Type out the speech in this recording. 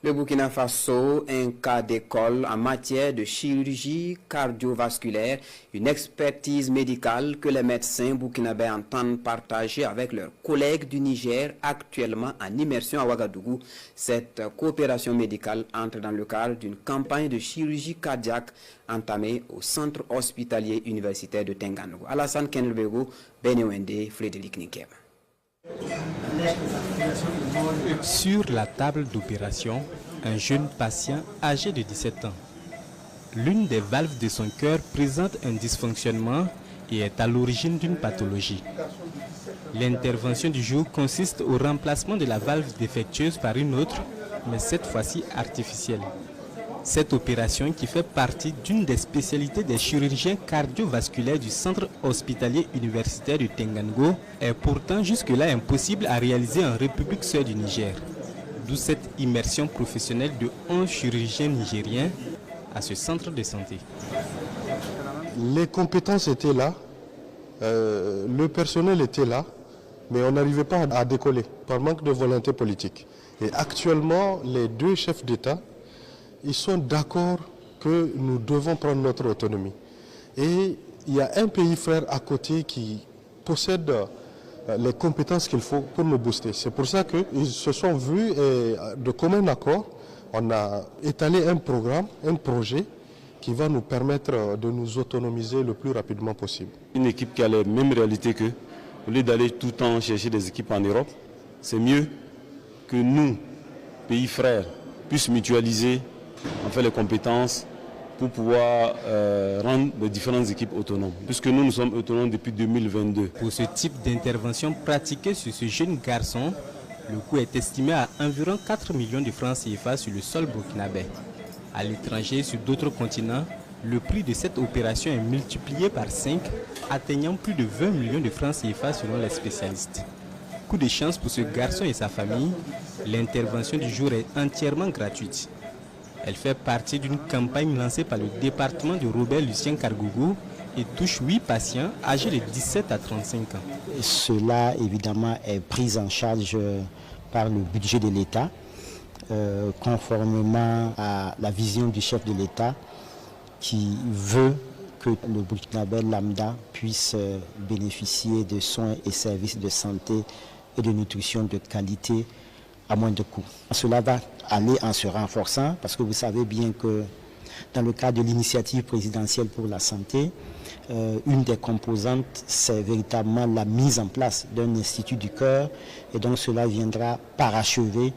Le Burkina Faso, un cas d'école en matière de chirurgie cardiovasculaire, une expertise médicale que les médecins burkinabés entendent partager avec leurs collègues du Niger actuellement en immersion à Ouagadougou. Cette coopération médicale entre dans le cadre d'une campagne de chirurgie cardiaque entamée au centre hospitalier universitaire de Tenganou. Alassane Kenlbego, Benewende, Frédéric Nikem. Sur la table d'opération, un jeune patient âgé de 17 ans. L'une des valves de son cœur présente un dysfonctionnement et est à l'origine d'une pathologie. L'intervention du jour consiste au remplacement de la valve défectueuse par une autre, mais cette fois-ci artificielle. Cette opération, qui fait partie d'une des spécialités des chirurgiens cardiovasculaires du centre hospitalier universitaire du Tenganou, est pourtant jusque-là impossible à réaliser en République sœur du Niger. D'où cette immersion professionnelle de 11 chirurgiens nigériens à ce centre de santé. Les compétences étaient là, le personnel était là, mais on n'arrivait pas à décoller par manque de volonté politique. Et actuellement, les deux chefs d'État, ils sont d'accord que nous devons prendre notre autonomie. Et il y a un pays frère à côté qui possède les compétences qu'il faut pour nous booster. C'est pour ça qu'ils se sont vus et de commun accord, on a étalé un programme, un projet qui va nous permettre de nous autonomiser le plus rapidement possible. Une équipe qui a les mêmes réalités qu'eux, au lieu d'aller tout le temps chercher des équipes en Europe, c'est mieux que nous, pays frères, puissions mutualiser en fait les compétences pour pouvoir rendre les différentes équipes autonomes. Puisque nous sommes autonomes depuis 2022. Pour ce type d'intervention pratiquée sur ce jeune garçon, le coût est estimé à environ 4 millions de francs CFA sur le sol burkinabé. À l'étranger, sur d'autres continents, le prix de cette opération est multiplié par 5, atteignant plus de 20 millions de francs CFA selon les spécialistes. Coup de chance pour ce garçon et sa famille, l'intervention du jour est entièrement gratuite. Elle fait partie d'une campagne lancée par le département de Robert Lucien Kargougou et touche 8 patients âgés de 17 à 35 ans. Cela, évidemment, est pris en charge par le budget de l'État, conformément à la vision du chef de l'État qui veut que le Burkinabé lambda puisse bénéficier de soins et services de santé et de nutrition de qualité à moindre coût. Cela va aller en se renforçant parce que vous savez bien que dans le cadre de l'initiative présidentielle pour la santé, une des composantes, c'est véritablement la mise en place d'un institut du cœur et donc cela viendra parachever